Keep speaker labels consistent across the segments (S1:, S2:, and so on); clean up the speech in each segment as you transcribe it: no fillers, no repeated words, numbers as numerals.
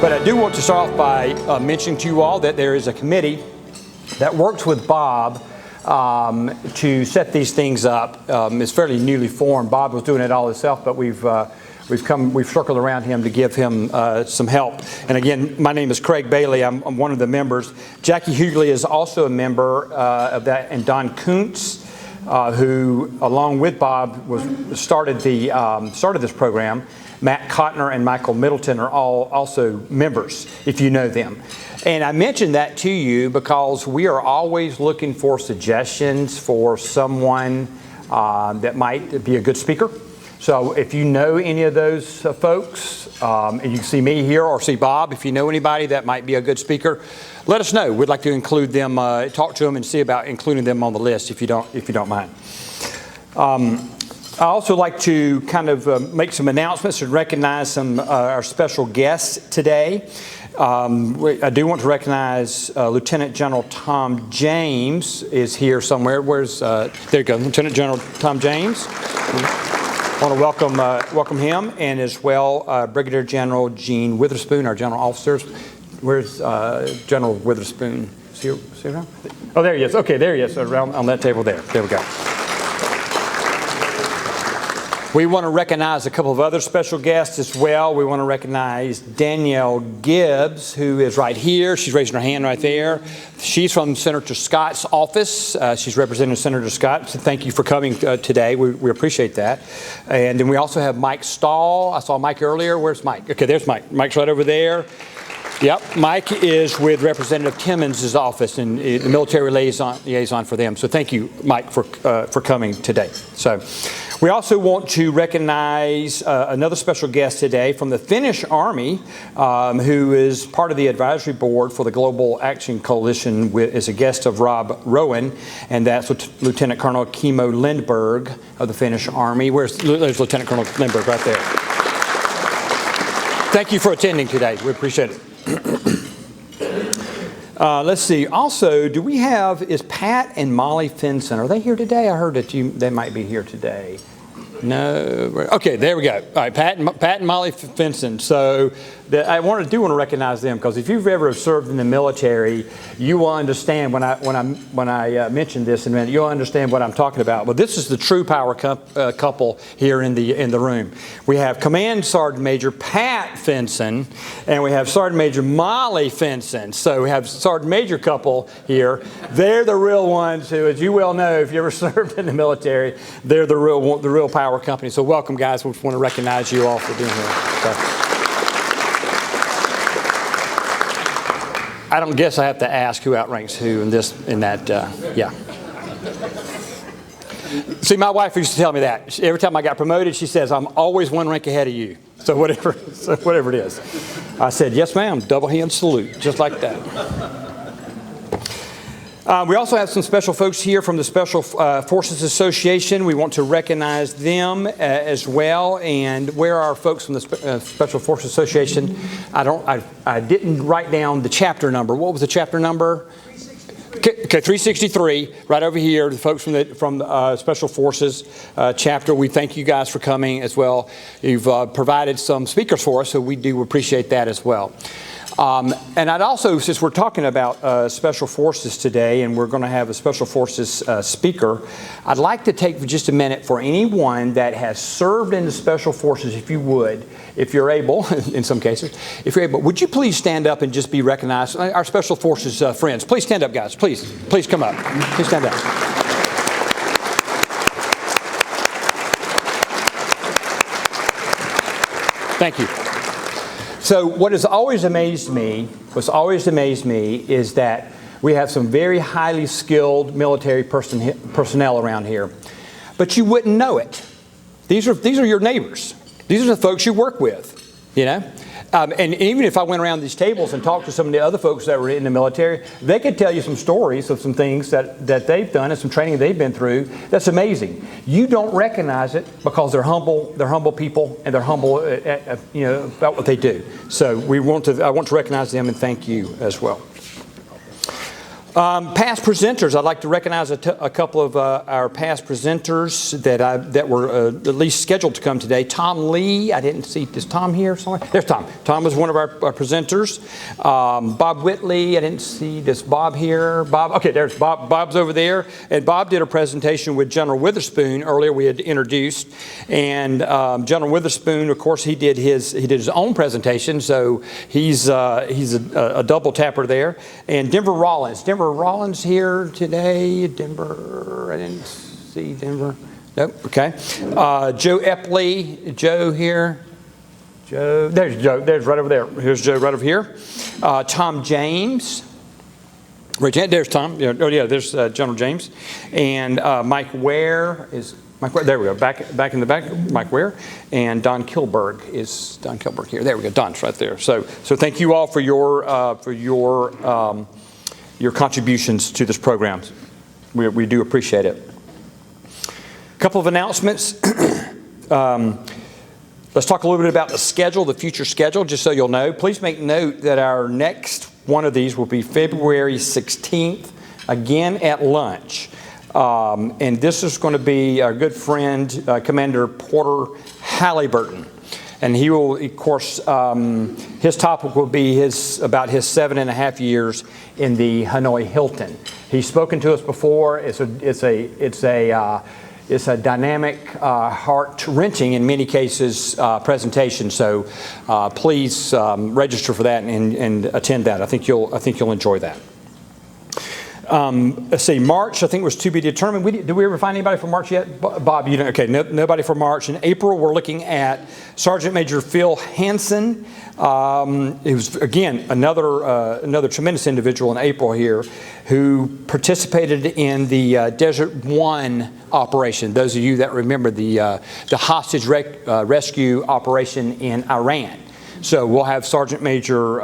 S1: But I do want to start off by mentioning to you all that there is a committee that works with Bob to set these things up. It's fairly newly formed. Bob was doing it all himself, but we've circled around him to give him some help. And again, my name is Craig Bailey. I'm one of the members. Jackie Hughley is also a member of that, and Don Kuntz, who, along with Bob, started this program. Matt Kottner and Michael Middleton are all also members, if you know them. And I mentioned that to you because we are always looking for suggestions for someone that might be a good speaker. So if you know any of those folks, and you can see me here or see Bob, if you know anybody that might be a good speaker, let us know. We'd like to include them, talk to them and see about including them on the list if you don't mind. I also like to kind of make some announcements and recognize some our special guests today. I do want to recognize Lieutenant General Tom James is here somewhere. There you go, Lieutenant General Tom James. I want to welcome him, and as well Brigadier General Gene Witherspoon, our general officers. Where's General Witherspoon? See around? Oh, there he is. Okay, there he is, around on that table there. There we go. We want to recognize a couple of other special guests as well. We want to recognize Danielle Gibbs, who is right here. She's raising her hand right there. She's from Senator Scott's office. She's representing Senator Scott. So thank you for coming today. We appreciate that. And then we also have Mike Stahl. I saw Mike earlier. Where's Mike? Okay, there's Mike. Mike's right over there. Yep, Mike is with Representative Timmons' office and the military liaison for them. So thank you, Mike, for coming today. So we also want to recognize another special guest today from the Finnish Army, who is part of the advisory board for the Global Action Coalition, is a guest of Rob Rowan, and that's Lieutenant Colonel Kimmo Lindberg of the Finnish Army. There's Lieutenant Colonel Lindberg right there. Thank you for attending today. We appreciate it. Let's see. Also, is Pat and Molly Finson, are they here today? I heard that they might be here today. No. Okay, there we go. All right, Pat and Molly Finson. So I want to recognize them because if you've ever served in the military, you will understand when I mention this in a minute. You'll understand what I'm talking about. But this is the true power couple here in the room. We have Command Sergeant Major Pat Finson, and we have Sergeant Major Molly Finson. So we have Sergeant Major couple here. They're the real ones who, as you well know, if you ever served in the military, they're the real power company. So welcome, guys. We want to recognize you all for being here. So, I don't guess I have to ask who outranks who in that. Yeah. See, my wife used to tell me that. Every time I got promoted, she says, I'm always one rank ahead of you. So whatever it is. I said, yes, ma'am. Double hand salute. Just like that. We also have some special folks here from the Special Forces Association. We want to recognize them as well. And where are our folks from the Special Forces Association? I didn't write down the chapter number. What was the chapter number? 363, right over here. The folks from the Special Forces chapter. We thank you guys for coming as well. You've provided some speakers for us, so we do appreciate that as well. And I'd also, since we're talking about Special Forces today, and we're going to have a Special Forces speaker, I'd like to take just a minute for anyone that has served in the Special Forces, if you would, if you're able, in some cases, if you're able, would you please stand up and just be recognized? Our Special Forces friends, please stand up, guys. Please come up. Please stand up. Thank you. So what has always amazed me is that we have some very highly skilled military personnel around here, but you wouldn't know it. These are your neighbors. These are the folks you work with, you know. And even if I went around these tables and talked to some of the other folks that were in the military, they could tell you some stories of some things that they've done and some training they've been through. That's amazing. You don't recognize it because they're humble people, and they're humble, about what they do. So I want to recognize them and thank you as well. Past presenters, I'd like to recognize a couple of our past presenters that were at least scheduled to come today. Tom Lee, I didn't see, is Tom here somewhere? There's Tom. Tom was one of our presenters. Bob Whitley, I didn't see this Bob here. Bob, okay, there's Bob. Bob's over there. And Bob did a presentation with General Witherspoon earlier we had introduced. And General Witherspoon, of course, he did his own presentation, so he's a double tapper there. And Denver Rollins. Denver Rollins here today. Denver, I didn't see Denver. Nope, okay. Joe Epley, Joe here. Joe, there's Joe, there's right over there. Here's Joe right over here. Tom James. There's Tom. Oh yeah, there's General James. And Mike Ware is, there we go, back in the back, Mike Ware. And Don Kilberg here. There we go, Don's right there. So thank you all for your contributions to this program. We do appreciate it. A couple of announcements. Let's talk a little bit about the schedule, the future schedule, just so you'll know. Please make note that our next one of these will be February 16th, again at lunch. And this is going to be our good friend, Commander Porter Halliburton. And he will, of course, his topic will be about his 7.5 years in the Hanoi Hilton. He's spoken to us before. It's a dynamic, heart-wrenching, in many cases, presentation. So please register for that and attend that. I think you'll enjoy that. Let's see, March, I think, was to be determined. Did we ever find anybody for March yet? Bob, you don't? Okay, nobody for March. In April, we're looking at Sergeant Major Phil Hansen. He was, again, another tremendous individual in April here who participated in the Desert One operation. Those of you that remember the hostage rescue operation in Iran. So we'll have Sergeant Major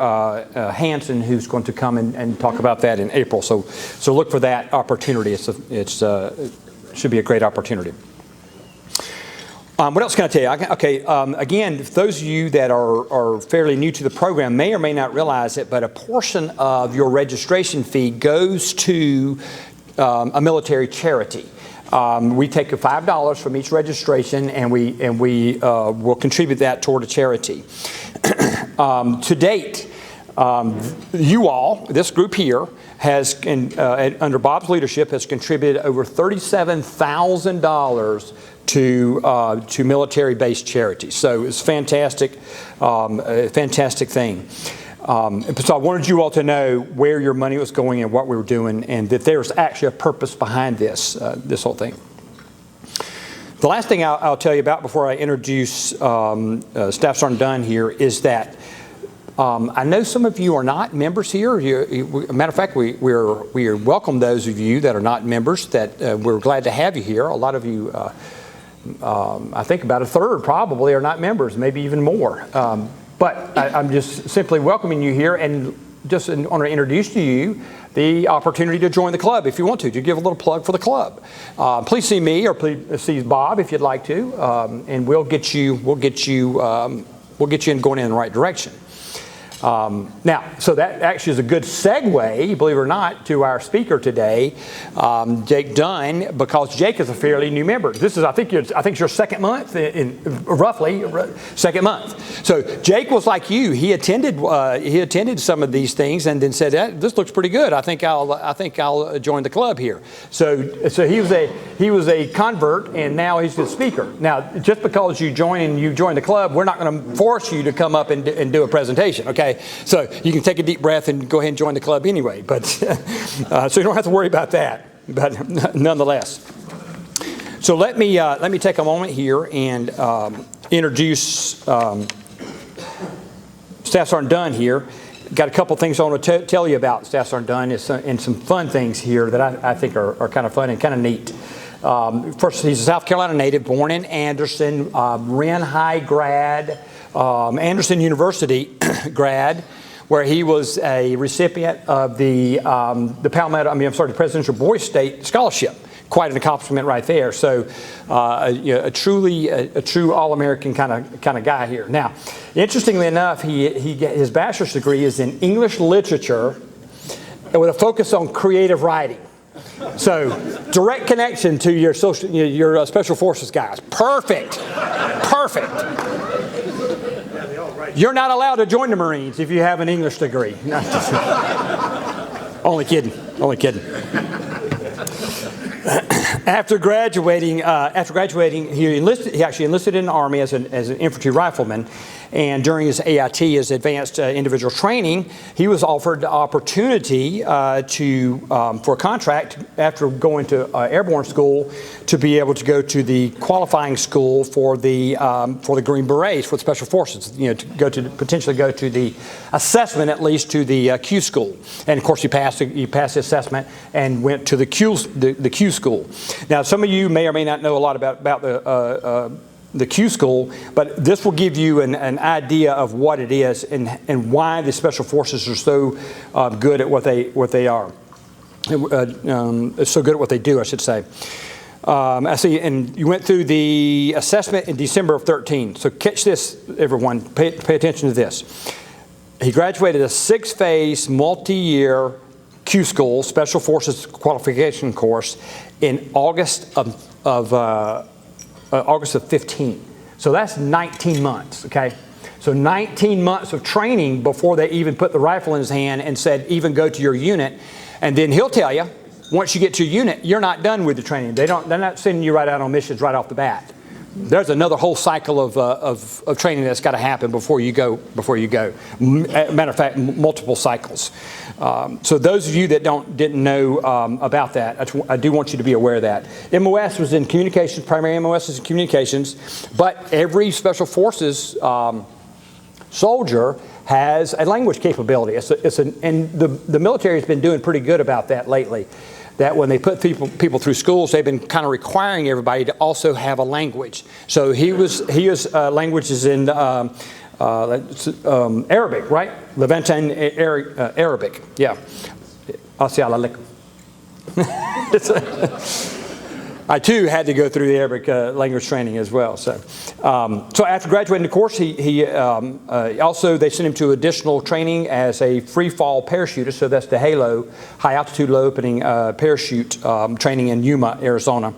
S1: Hansen, who's going to come and talk about that in April. So look for that opportunity. It should be a great opportunity. What else can I tell you? Okay, again, those of you that are fairly new to the program may or may not realize it, but a portion of your registration fee goes to a military charity. We take $5 from each registration, and we will contribute that toward a charity. To date, you all, this group here, has, under Bob's leadership, has contributed over $37,000 to military-based charities. So it's fantastic, a fantastic thing. So I wanted you all to know where your money was going and what we were doing, and that there's actually a purpose behind this whole thing. The last thing I'll tell you about before I introduce Staff Sergeant Dunn here is that I know some of you are not members here. Matter of fact, we welcome those of you that are not members. That we're glad to have you here. A lot of you, I think about a third probably, are not members, maybe even more. But I'm just simply welcoming you here and just want to introduce to you the opportunity to join the club if you want to give a little plug for the club. Please see me or please see Bob if you'd like to, and we'll get you in going in the right direction. Now, so that actually is a good segue, believe it or not, to our speaker today, Jake Dunn, because Jake is a fairly new member. This is, I think it's your second month, roughly second month. So Jake was like you. He attended some of these things and then said, "This looks pretty good. I think I'll join the club here." So he was a convert, and now he's the speaker. Now, just because you join the club, we're not going to force you to come up and do a presentation. Okay. So you can take a deep breath and go ahead and join the club anyway, but so you don't have to worry about that. But nonetheless, so let me take a moment here and introduce Staff Sergeant Dunn here. Got a couple things I want to tell you about Staff Sergeant Dunn and some fun things here that I think are kind of fun and kind of neat. First, he's a South Carolina native, born in Anderson, Wren High grad. Anderson University grad, where he was a recipient of the Presidential Boy State Scholarship. Quite an accomplishment right there. So, a true all-American kind of guy here. Now, interestingly enough, his bachelor's degree is in English literature and with a focus on creative writing. So, direct connection to your special forces guys. Perfect. Perfect. You're not allowed to join the Marines if you have an English degree. Only kidding. Only kidding. After graduating, he actually enlisted in the Army as an infantry rifleman. And during his AIT, his advanced individual training, he was offered the opportunity for a contract after going to Airborne school to be able to go to the qualifying school for the Green Berets, for the Special Forces. To potentially go to the assessment, at least to the Q school. And of course, he passed the assessment and went to the Q school. Now, some of you may or may not know a lot about the Q school, but this will give you an idea of what it is and why the Special Forces are so good at what they are. So good at what they do, I should say. I see, and you went through the assessment in December of 13. So catch this, everyone. Pay attention to this. He graduated a 6-phase, multi-year Q school, Special Forces qualification course, in August of 15. So that's 19 months, okay? So 19 months of training before they even put the rifle in his hand and said, even go to your unit. And then he'll tell you, once you get to your unit, you're not done with the training. They're not sending you right out on missions right off the bat. There's another whole cycle of training that's got to happen before you go. Matter of fact, multiple cycles. So those of you that didn't know about that, I do want you to be aware of that. MOS was in communications. Primary MOS is in communications, but every Special Forces soldier has a language capability. And the military has been doing pretty good about that lately. That when they put people through schools, they've been kind of requiring everybody to also have a language. So he was languages in Arabic, right? Levantine Arabic. Yeah. Assalamu alaikum. I too had to go through the Arabic language training as well. So after graduating the course, he also they sent him to additional training as a free fall parachuter. So that's the HALO, high altitude low opening parachute training in Yuma, Arizona.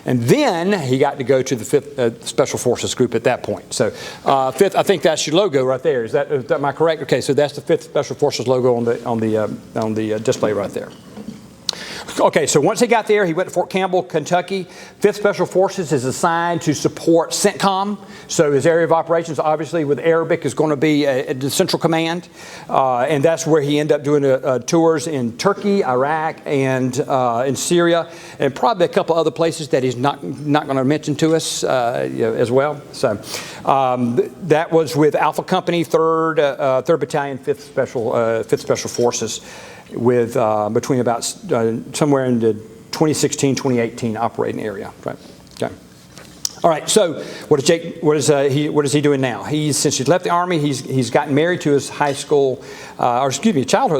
S1: And then he got to go to the 5th Special Forces group at that point. So 5th, I think that's your logo right there. Is that am I correct? Okay, so that's the 5th Special Forces logo on the display right there. Okay, so once he got there, he went to Fort Campbell, Kentucky. 5th Special Forces is assigned to support CENTCOM. So his area of operations, obviously, with Arabic is going to be the Central Command. And that's where he ended up doing tours in Turkey, Iraq, and in Syria, and probably a couple other places that he's not going to mention to us as well. So that was with Alpha Company, 3rd Battalion, 5th Special Forces, with between about somewhere in the 2016-2018 operating area. Right. Okay. All right. So what is he doing now? Since he's left the Army, he's gotten married to his childhood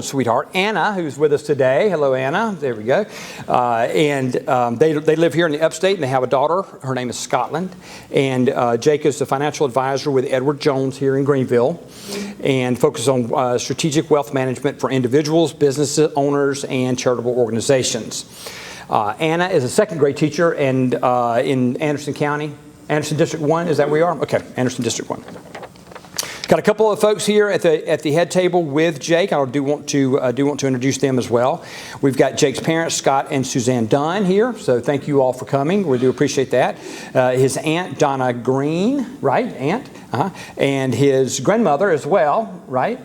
S1: sweetheart, Anna, who's with us today. Hello, Anna. There we go. And they live here in the upstate, and they have a daughter. Her name is Scotland. And Jake is the financial advisor with Edward Jones here in Greenville, and focuses on strategic wealth management for individuals, business owners, and charitable organizations. Anna is a 2nd grade teacher and in Anderson County. Anderson District 1, is that where you are? Okay, Anderson District 1. Got a couple of folks here at the head table with Jake. I do want to introduce them as well. We've got Jake's parents, Scott and Suzanne Dunn, here. So thank you all for coming. We do appreciate that. His aunt, Donna Green, right? Aunt. And his grandmother as well, right?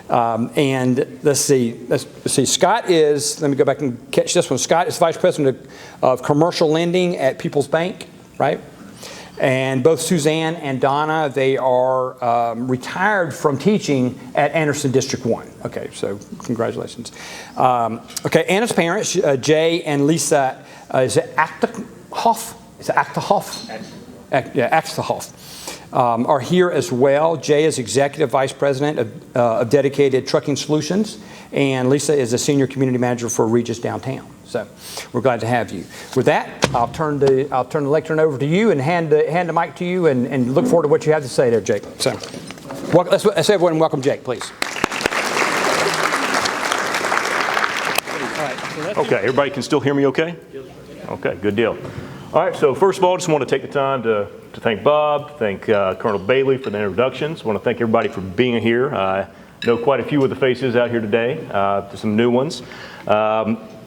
S1: And let's see. Scott is, let me go back and catch this one. Scott is Vice President of Commercial Lending at People's Bank, right? And both Suzanne and Donna, they are retired from teaching at Anderson District 1. Okay, so congratulations. Okay, Anna's parents, Jay and Lisa, is it Achterhoff? Is it Achterhoff? Yeah, Achterhoff. Are here as well. Jay is Executive Vice President of Dedicated Trucking Solutions, and Lisa is a Senior Community Manager for Regis Downtown. So we're glad to have you. With that, I'll turn the lectern over to you and hand the mic to you, and look forward to what you have to say there, Jake. So let's everyone welcome Jake, please.
S2: Okay, everybody can still hear me okay? Okay, good deal. All right, so first of all, I just want to take the time to thank Bob, thank Colonel Bailey for the introductions. I want to thank everybody for being here. I know quite a few of the faces out here today, some new ones.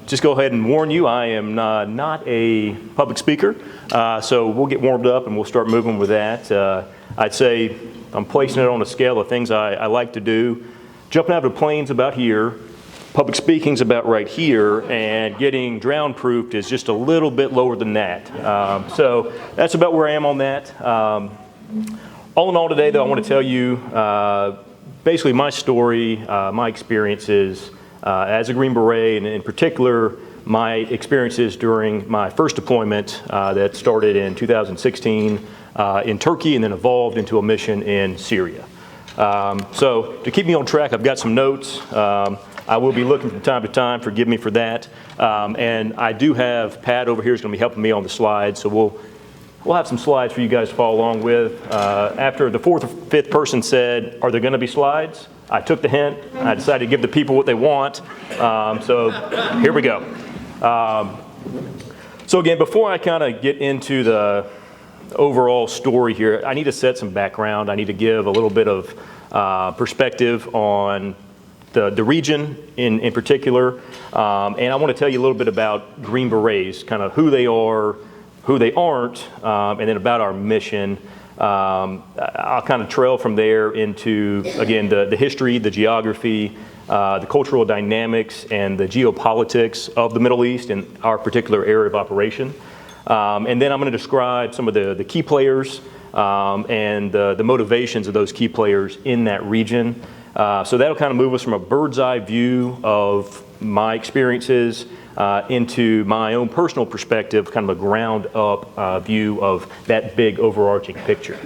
S2: Just go ahead and warn you, I am not a public speaker, so we'll get warmed up and we'll start moving with that. I'd say I'm placing it on a scale of things I like to do. Jumping out of the plane's about here, public speaking's about right here, and getting drown-proofed is just a little bit lower than that. So that's about where I am on that. All in all today, though, I want to tell you basically my story, my experiences as a Green Beret, and in particular, my experiences during my first deployment that started in 2016 in Turkey and then evolved into a mission in Syria. So to keep me on track, I've got some notes. I will be looking from time to time, forgive me for that. And I do have Pat over here who's going to be helping me on the slides, so we'll have some slides for you guys to follow along with. After the fourth or fifth person said, are there going to be slides? I took the hint. I decided to give the people what they want. So here we go. So again, before I kind of get into the overall story here, I need to set some background. I need to give a little bit of perspective on the region in particular. And I want to tell you a little bit about Green Berets, kind of who they are, who they aren't, and then about our mission. I'll kind of trail from there into, again, the history, the geography, the cultural dynamics, and the geopolitics of the Middle East and our particular area of operation. And then I'm going to describe some of the key players and the motivations of those key players in that region. So that'll kind of move us from a bird's eye view of my experiences into my own personal perspective, kind of a ground up view of that big overarching picture.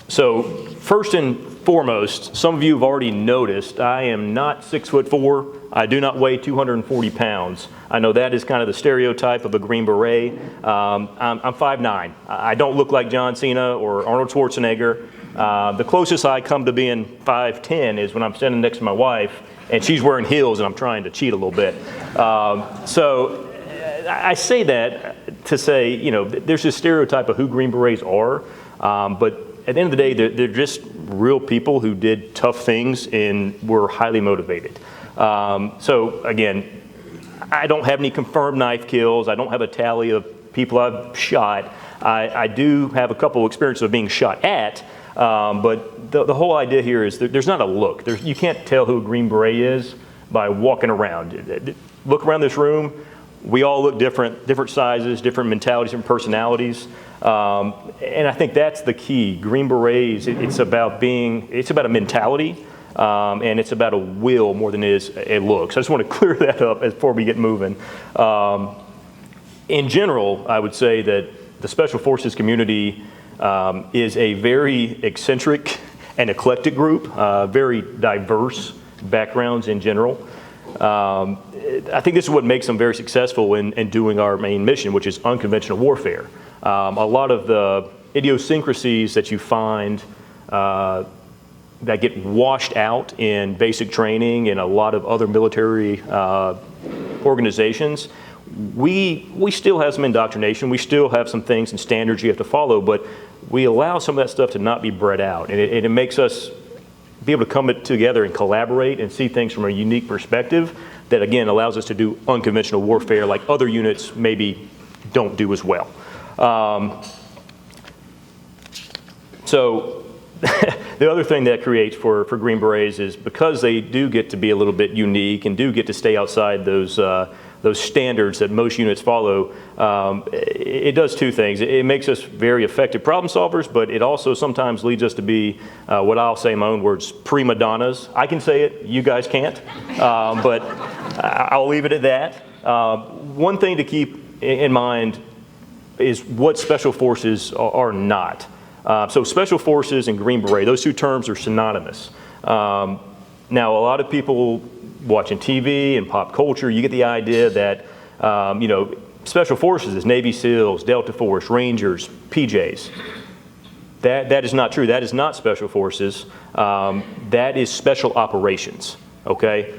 S2: So first and foremost, some of you have already noticed I am not 6'4". I do not weigh 240 pounds. I know that is kind of the stereotype of a Green Beret. I'm 5'9". I don't look like John Cena or Arnold Schwarzenegger. The closest I come to being 5'10" is when I'm standing next to my wife and she's wearing heels and I'm trying to cheat a little bit. So I say that to say, you know, there's this stereotype of who Green Berets are, but at the end of the day, they're just real people who did tough things and were highly motivated. So again, I don't have any confirmed knife kills. I don't have a tally of people I've shot. I do have a couple experiences of being shot at, but the whole idea here is there's not a look. You can't tell who a Green Beret is by walking around. Look around this room. We all look different sizes, different mentalities, different personalities. And I think that's the key. Green Berets, it's about a mentality, and it's about a will more than it is a look. So I just want to clear that up before we get moving. In general, I would say that the Special Forces community is a very eccentric and eclectic group, very diverse backgrounds in general. I think this is what makes them very successful in doing our main mission, which is unconventional warfare. A lot of the idiosyncrasies that you find that get washed out in basic training and a lot of other military organizations, we still have some indoctrination. We still have some things and standards you have to follow, but we allow some of that stuff to not be bred out. And it makes us be able to come together and collaborate and see things from a unique perspective that, again, allows us to do unconventional warfare like other units maybe don't do as well. So the other thing that creates for Green Berets is because they do get to be a little bit unique and do get to stay outside those standards that most units follow, it does two things. It makes us very effective problem solvers, but it also sometimes leads us to be, what I'll say in my own words, prima donnas. I can say it, you guys can't, but I'll leave it at that. One thing to keep in mind is what Special Forces are not. So Special Forces and Green Beret, those two terms are synonymous. Now, a lot of people watching TV and pop culture, you get the idea that, Special Forces is Navy SEALs, Delta Force, Rangers, PJs. That is not true. That is not Special Forces. That is Special Operations. okay?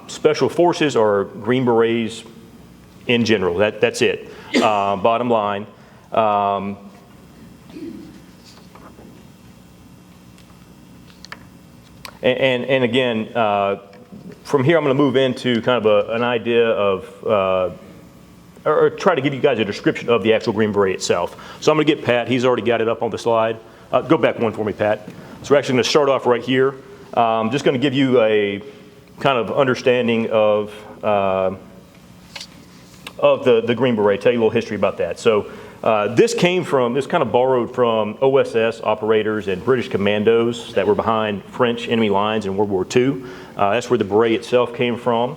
S2: Special Forces are Green Berets in general. That's it, bottom line. And again, from here I'm going to move into kind of an idea of, or try to give you guys a description of the actual Green Beret itself. So I'm going to get Pat. He's already got it up on the slide. Go back one for me, Pat. So we're actually going to start off right here. Just going to give you a kind of understanding of the Green Beret, tell you a little history about that. So this kind of borrowed from OSS operators and British commandos that were behind French enemy lines in World War II. That's where the beret itself came from.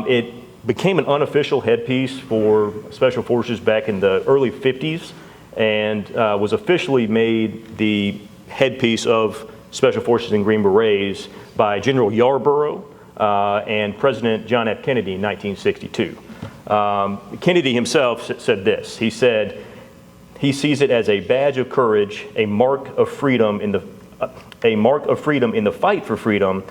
S2: It became an unofficial headpiece for Special Forces back in the early 50s and was officially made the headpiece of Special Forces and Green Berets by General Yarborough and President John F. Kennedy in 1962. Kennedy himself said this. He said he sees it as a badge of courage, a mark of freedom in the fight for freedom,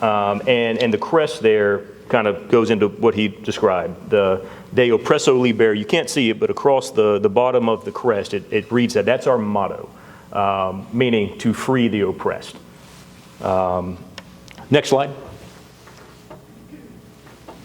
S2: and the crest there kind of goes into what he described, the De Oppresso Liber. You can't see it, but across the bottom of the crest, it reads that that's our motto, meaning to free the oppressed. Next slide.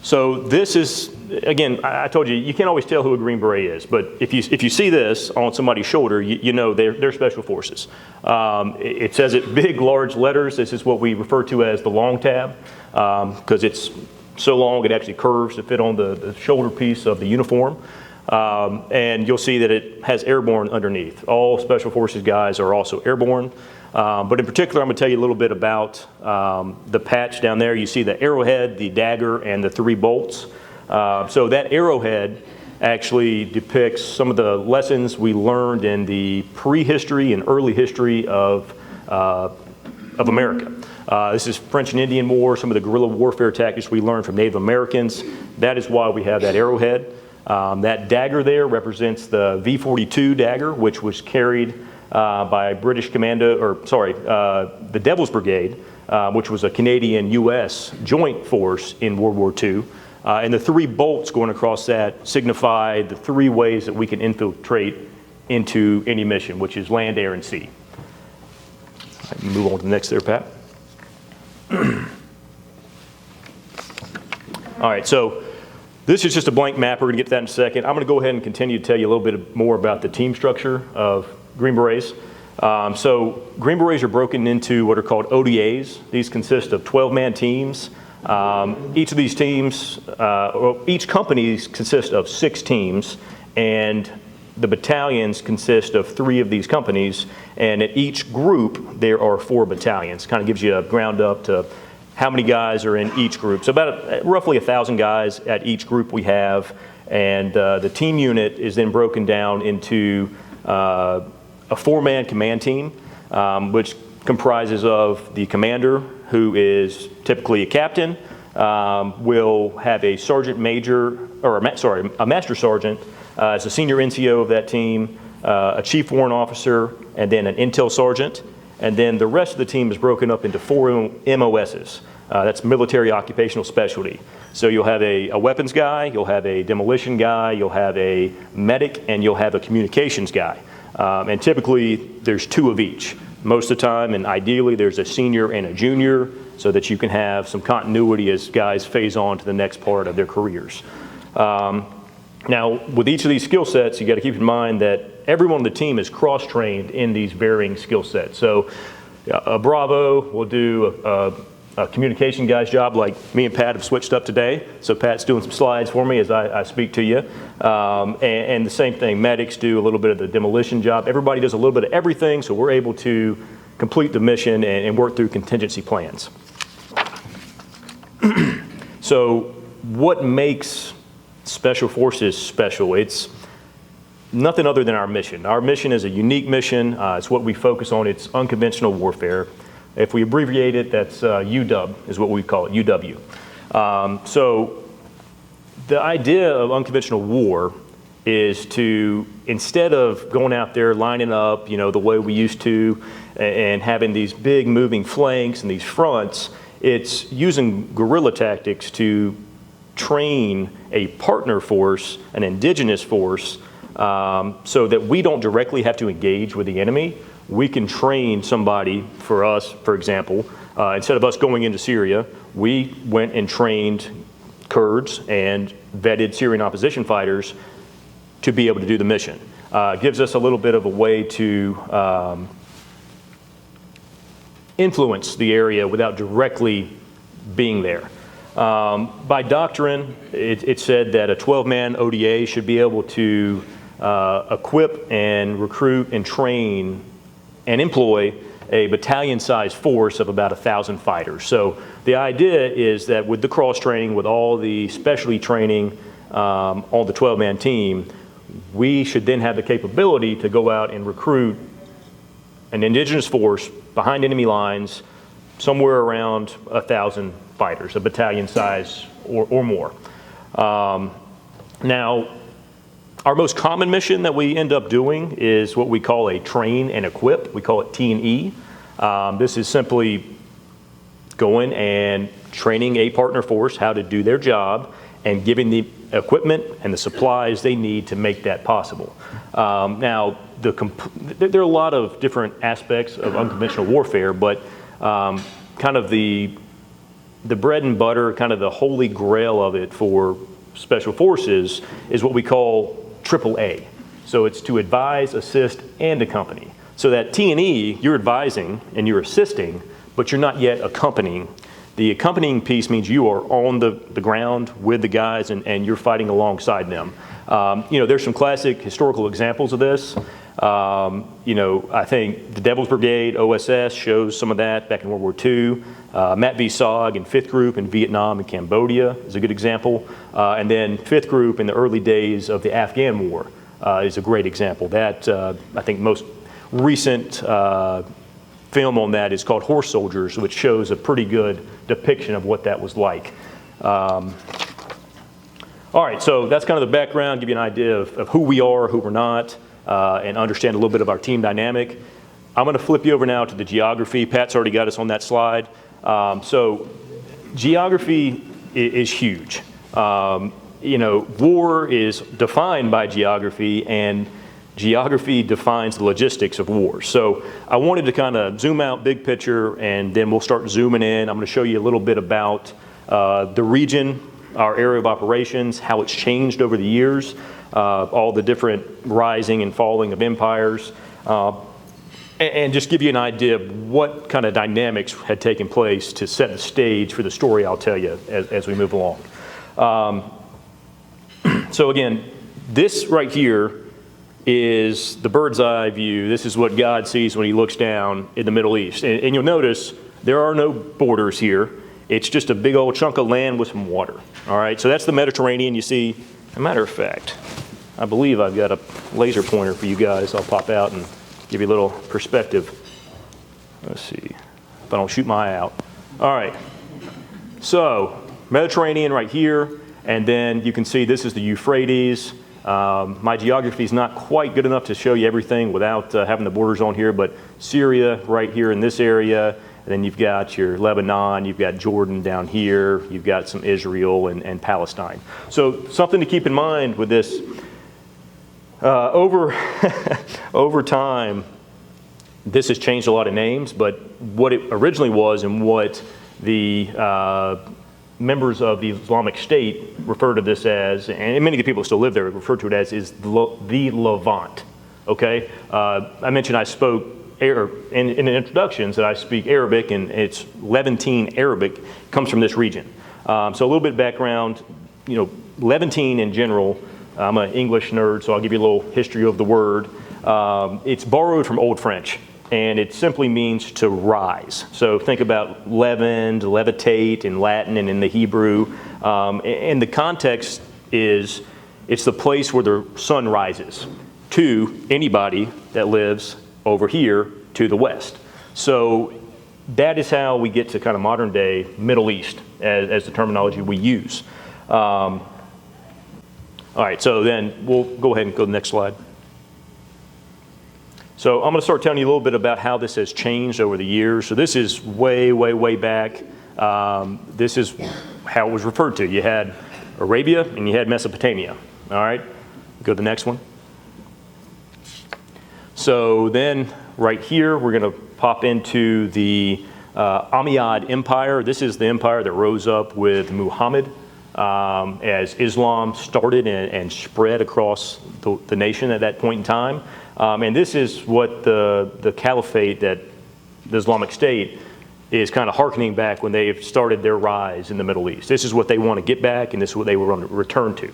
S2: So this is, again, I told you can't always tell who a Green Beret is, but if you see this on somebody's shoulder, you know they're Special Forces. It says it big, large letters. This is what we refer to as the long tab, because it's so long it actually curves to fit on the shoulder piece of the uniform. And you'll see that it has Airborne underneath. All Special Forces guys are also Airborne. But in particular, I'm going to tell you a little bit about the patch down there. You see the arrowhead, the dagger, and the 3 bolts. So that arrowhead actually depicts some of the lessons we learned in the prehistory and early history of America. This is French and Indian War, some of the guerrilla warfare tactics we learned from Native Americans. That is why we have that arrowhead. That dagger there represents the V-42 dagger, which was carried by British the Devil's Brigade, which was a Canadian-U.S. joint force in World War II. And the 3 bolts going across that signify the 3 ways that we can infiltrate into any mission, which is land, air, and sea. All right, move on to the next there, Pat. All right, so this is just a blank map. We're going to get to that in a second. I'm going to go ahead and continue to tell you a little bit more about the team structure of Green Berets. So Green Berets are broken into what are called ODAs. These consist of 12-man teams. Each of these teams, each company consists of 6 teams, and the battalions consist of 3 of these companies, and at each group there are 4 battalions. Kind of gives you a ground up to how many guys are in each group. So about roughly 1,000 guys at each group we have, and the team unit is then broken down into a 4-man command team, which comprises of the commander, who is typically a captain, will have a sergeant major, or a master sergeant as a senior NCO of that team, a chief warrant officer, and then an intel sergeant. And then the rest of the team is broken up into 4 MOSs. That's military occupational specialty. So you'll have a weapons guy, you'll have a demolition guy, you'll have a medic, and you'll have a communications guy. And typically there's 2 of each. Most of the time, and ideally, there's a senior and a junior so that you can have some continuity as guys phase on to the next part of their careers. Now, with each of these skill sets, you got to keep in mind that everyone on the team is cross-trained in these varying skill sets. So a Bravo will do a communication guy's job, like me and Pat have switched up today. So Pat's doing some slides for me as I speak to you. And the same thing, medics do a little bit of the demolition job. Everybody does a little bit of everything, so we're able to complete the mission and work through contingency plans. So what makes Special Forces special? It's nothing other than our mission. Our mission is a unique mission. It's what we focus on. It's unconventional warfare. If we abbreviate it, that's UW is what we call it, UW. So the idea of unconventional war is to, instead of going out there lining up, the way we used to, and having these big moving flanks and these fronts, it's using guerrilla tactics to train a partner force, an indigenous force, so that we don't directly have to engage with the enemy. We can train somebody, for us, for example, instead of us going into Syria, we went and trained Kurds and vetted Syrian opposition fighters to be able to do the mission. Gives us a little bit of a way to influence the area without directly being there. By doctrine, it said that a 12-man ODA should be able to equip and recruit and train and employ a battalion-sized force of about 1,000 fighters. So the idea is that with the cross-training, with all the specialty training on the 12-man team, we should then have the capability to go out and recruit an indigenous force behind enemy lines, somewhere around 1,000 fighters, a battalion size or more. Now, our most common mission that we end up doing is what we call a train and equip. We call it T&E. This is simply going and training a partner force how to do their job and giving the equipment and the supplies they need to make that possible. Now, there are a lot of different aspects of unconventional warfare, but kind of the bread and butter, kind of the holy grail of it for special forces is what we call AAA. So it's to advise, assist, and accompany. So that T&E, you're advising and you're assisting, but you're not yet accompanying. The accompanying piece means you are on the ground with the guys and you're fighting alongside them. There's some classic historical examples of this. I think the Devil's Brigade, OSS, shows some of that back in World War II. Matt V. Sog in 5th Group in Vietnam and Cambodia is a good example. And then 5th Group in the early days of the Afghan War is a great example. That, I think most recent film on that is called Horse Soldiers, which shows a pretty good depiction of what that was like. All right, so that's kind of the background, give you an idea of who we are, who we're not, and understand a little bit of our team dynamic. I'm going to flip you over now to the geography. Pat's already got us on that slide. So geography is huge. War is defined by geography, and geography defines the logistics of war. So I wanted to kind of zoom out big picture, and then we'll start zooming in. I'm going to show you a little bit about the region, our area of operations, how it's changed over the years, all the different rising and falling of empires, and just give you an idea of what kind of dynamics had taken place to set the stage for the story I'll tell you as we move along. So again, this right here is the bird's eye view. This is what God sees when he looks down in the Middle East. And you'll notice there are no borders here. It's just a big old chunk of land with some water. All right, so that's the Mediterranean. You see, as a matter of fact, I believe I've got a laser pointer for you guys. I'll pop out and give you a little perspective. Let's see if I don't shoot my eye out. All right, so Mediterranean right here, and then you can see this is the Euphrates. My geography is not quite good enough to show you everything without having the borders on here, but Syria right here in this area, and then you've got your Lebanon, you've got Jordan down here, you've got some Israel and Palestine. So something to keep in mind with this, over time, this has changed a lot of names, but what it originally was and what the members of the Islamic State refer to this as, and many of the people who still live there refer to it as, is the Levant. Okay? I mentioned I spoke in the introductions that I speak Arabic, and it's Levantine Arabic, comes from this region. So a little bit of background, Levantine in general, I'm an English nerd, so I'll give you a little history of the word. It's borrowed from Old French, and it simply means to rise. So think about leaven, to levitate in Latin and in the Hebrew. And the context is it's the place where the sun rises to anybody that lives over here to the west. So that is how we get to kind of modern day Middle East as the terminology we use. All right, so then we'll go ahead and go to the next slide. So I'm going to start telling you a little bit about how this has changed over the years. So this is way, way, way back. This is how it was referred to. You had Arabia and you had Mesopotamia. All right, go to the next one. So then right here, we're going to pop into the Umayyad Empire. This is the empire that rose up with Muhammad as Islam started and spread across the nation at that point in time. And this is what the caliphate, that the Islamic State, is kind of hearkening back when they've started their rise in the Middle East. This is what they want to get back, and this is what they want to return to.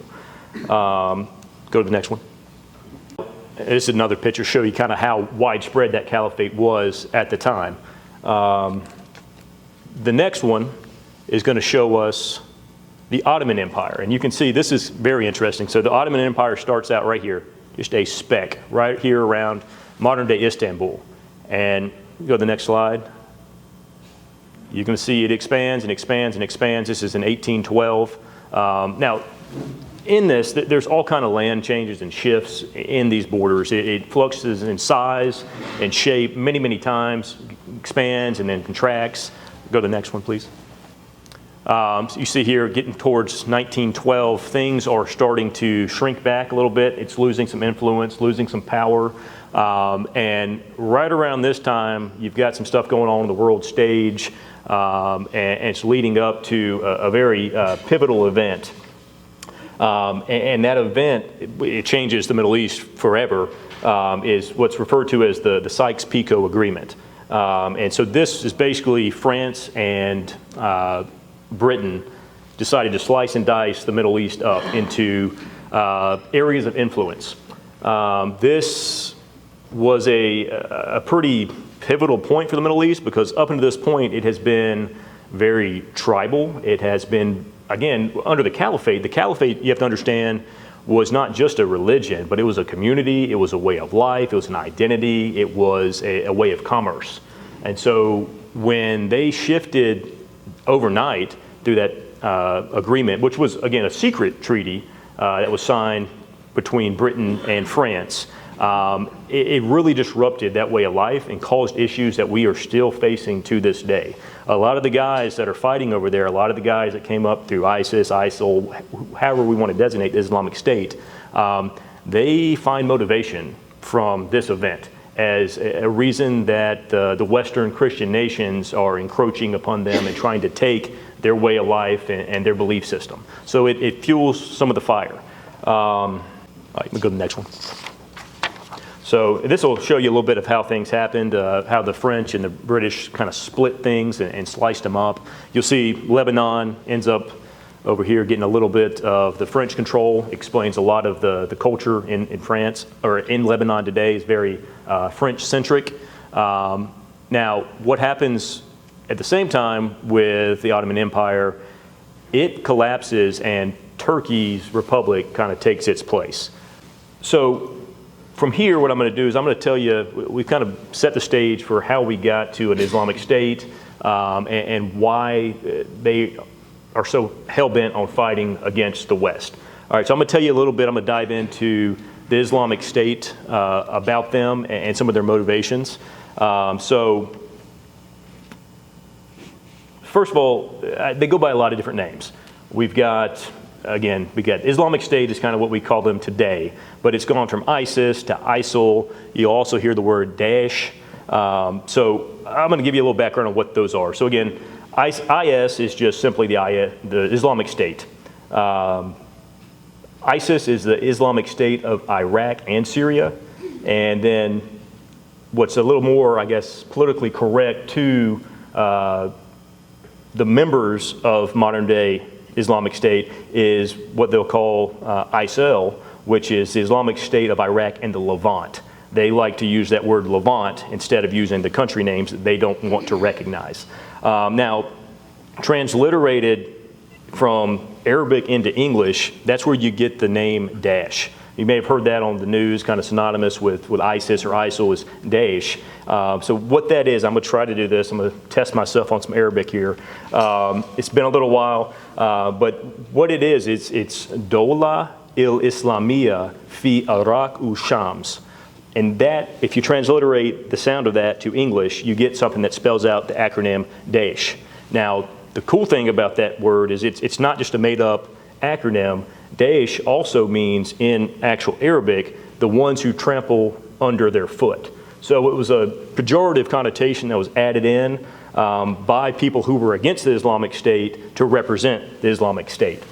S2: Go to the next one. This is another picture, show you kind of how widespread that caliphate was at the time. The next one is going to show us the Ottoman Empire. And you can see this is very interesting. So the Ottoman Empire starts out right here, just a speck right here around modern-day Istanbul. And go to the next slide. You can see it expands and expands and expands. This is in 1812. Now, in this, there's all kind of land changes and shifts in these borders. It fluctuates in size and shape many, many times, expands and then contracts. Go to the next one, please. So you see here, getting towards 1912, things are starting to shrink back a little bit. It's losing some influence, losing some power. And right around this time, you've got some stuff going on the world stage, and it's leading up to a very pivotal event. And that event, it changes the Middle East forever, is what's referred to as the Sykes-Picot Agreement. And so this is basically France and Britain decided to slice and dice the Middle East up into areas of influence. This was a pretty pivotal point for the Middle East, because up until this point it has been very tribal. It has been, again, under the caliphate, you have to understand, was not just a religion, but it was a community, it was a way of life, it was an identity, it was a way of commerce. And so when they shifted overnight through that agreement, which was, again, a secret treaty that was signed between Britain and France, it really disrupted that way of life and caused issues that we are still facing to this day. A lot of the guys that are fighting over there, a lot of the guys that came up through ISIS, ISIL, however we want to designate the Islamic State, they find motivation from this event as a reason that the Western Christian nations are encroaching upon them and trying to take their way of life and their belief system. So it fuels some of the fire. All right, we'll go to the next one. So this will show you a little bit of how things happened, how the French and the British kind of split things and sliced them up. You'll see Lebanon ends up over here getting a little bit of the French control. Explains a lot of the culture in France, or in Lebanon today, is very French-centric. Now, what happens at the same time with the Ottoman Empire, it collapses and Turkey's republic kind of takes its place. So from here, what I'm going to do is I'm going to tell you, we've kind of set the stage for how we got to an Islamic State and why they are so hell-bent on fighting against the West. All right, so I'm going to tell you a little bit. I'm going to dive into the Islamic State, about them and some of their motivations. So first of all, they go by a lot of different names. We've got, again, Islamic State is kind of what we call them today, but it's gone from ISIS to ISIL. You also hear the word Daesh. So I'm going to give you a little background on what those are. So again, IS is just simply the Islamic State. ISIS is the Islamic State of Iraq and Syria. And then what's a little more, I guess, politically correct to the members of modern day Islamic State is what they'll call ISIL, which is the Islamic State of Iraq and the Levant. They like to use that word Levant instead of using the country names that they don't want to recognize. Now, transliterated from Arabic into English, that's where you get the name Daesh. You may have heard that on the news, kind of synonymous with ISIS or ISIL is Daesh. So what that is, I'm going to try to do this. I'm going to test myself on some Arabic here. It's been a little while, but what it is, it's Dawla il-Islamiyya fi Iraq u Shams. And that, if you transliterate the sound of that to English, you get something that spells out the acronym Daesh. Now, The cool thing about that word is it's not just a made-up acronym. Daesh also means, in actual Arabic, the ones who trample under their foot. So it was a pejorative connotation that was added in by people who were against the Islamic State to represent the Islamic State.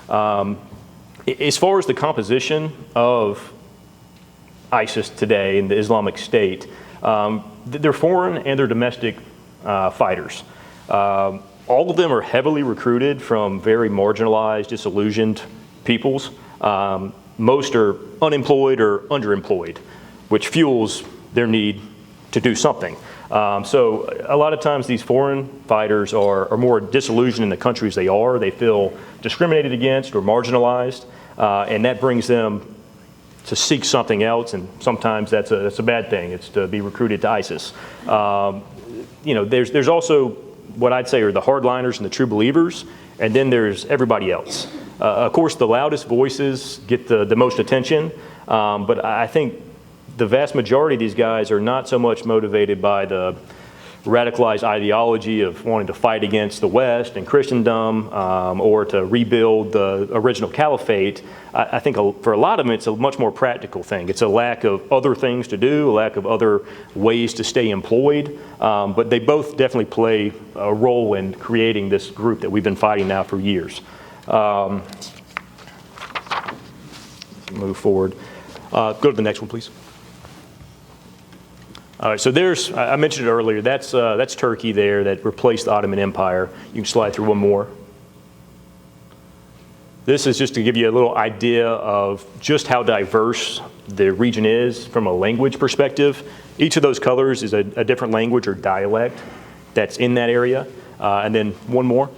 S2: As far as the composition of ISIS today and the Islamic State, they're foreign and they're domestic fighters. All of them are heavily recruited from very marginalized, disillusioned peoples. Most are unemployed or underemployed, which fuels their need to do something. So a lot of times these foreign fighters are more disillusioned in the countries they are. They feel discriminated against or marginalized, and that brings them to seek something else, and sometimes that's a bad thing. It's to be recruited to ISIS. There's also what I'd say are the hardliners and the true believers, and then there's everybody else. Of course, the loudest voices get the most attention, but I think the vast majority of these guys are not so much motivated by the radicalized ideology of wanting to fight against the West and Christendom or to rebuild the original caliphate. I think for a lot of them, it's a much more practical thing. It's a lack of other things to do, a lack of other ways to stay employed. But they both definitely play a role in creating this group that we've been fighting now for years. Move forward. Go to the next one, please. All right, so I mentioned it earlier, that's Turkey there that replaced the Ottoman Empire. You can slide through one more. This is just to give you a little idea of just how diverse the region is from a language perspective. Each of those colors is a different language or dialect that's in that area. And then one more.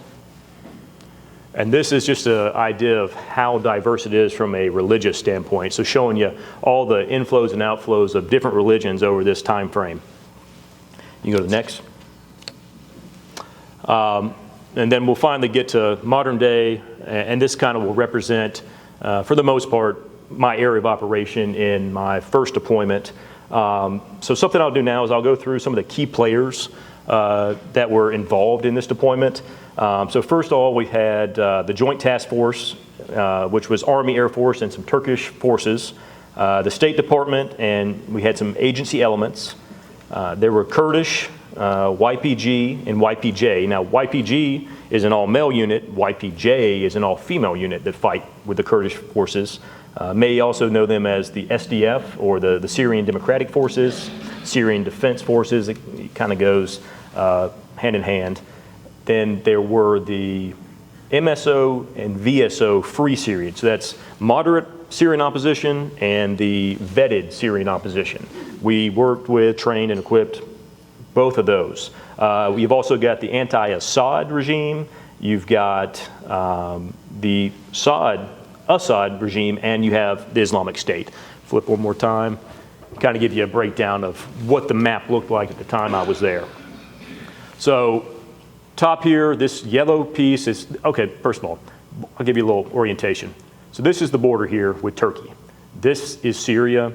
S2: And this is just an idea of how diverse it is from a religious standpoint. So showing you all the inflows and outflows of different religions over this time frame. You can go to the next. And then we'll finally get to modern day, and this kind of will represent, for the most part, my area of operation in my first deployment. So something I'll do now is I'll go through some of the key players that were involved in this deployment. So first of all, we had the Joint Task Force, which was Army, Air Force, and some Turkish forces, the State Department, and we had some agency elements. There were Kurdish, YPG, and YPJ. Now, YPG is an all-male unit. YPJ is an all-female unit that fight with the Kurdish forces. May also know them as the SDF, or the Syrian Democratic Forces, Syrian Defense Forces. It kind of goes hand in hand. Then there were the MSO and VSO Free Syrian. So that's moderate Syrian opposition and the vetted Syrian opposition. We worked with, trained, and equipped both of those. You've also got the anti-Assad regime. You've got the Assad regime, and you have the Islamic State. Flip one more time. Kind of give you a breakdown of what the map looked like at the time I was there. So top here, this yellow piece is, okay, first of all, I'll give you a little orientation. So this is the border here with Turkey. This is Syria,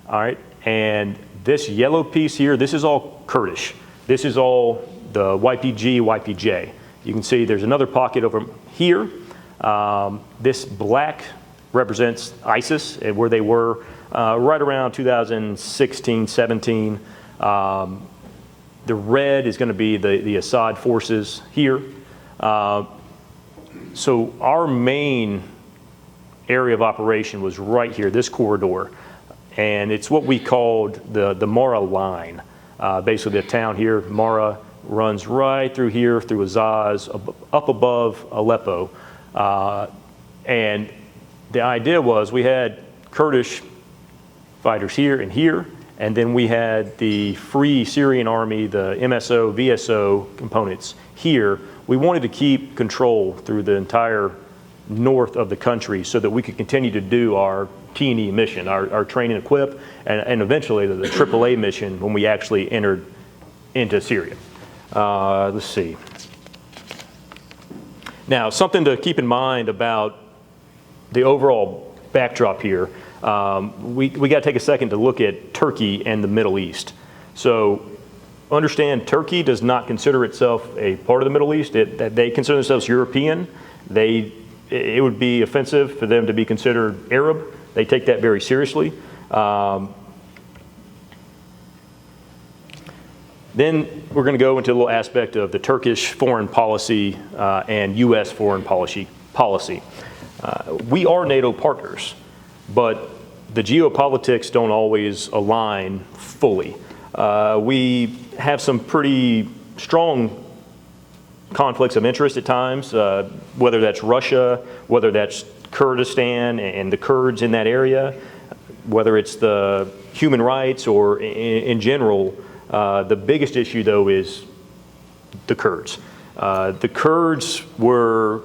S2: all right? And this yellow piece here, this is all Kurdish. This is all the YPG, YPJ. You can see there's another pocket over here. This black represents ISIS, where they were right around 2016, 17. The red is going to be the Assad forces here. So our main area of operation was right here, this corridor. And it's what we called the Mara line. Basically the town here, Mara, runs right through here, through Azaz, up above Aleppo. And the idea was we had Kurdish fighters here and here, and then we had the Free Syrian Army, the MSO, VSO components here. We wanted to keep control through the entire north of the country so that we could continue to do our T&E mission, our train and equip, and eventually the AAA mission when we actually entered into Syria. Let's see. Now, something to keep in mind about the overall backdrop here, we got to take a second to look at Turkey and the Middle East. So understand Turkey does not consider itself a part of the Middle East. They consider themselves European. It would be offensive for them to be considered Arab. They take that very seriously. Then we're going to go into a little aspect of the Turkish foreign policy and U.S. foreign policy. We are NATO partners, but the geopolitics don't always align fully. We have some pretty strong conflicts of interest at times, whether that's Russia, whether that's Kurdistan and the Kurds in that area, whether it's the human rights or in general. The biggest issue, though, is the Kurds. The Kurds were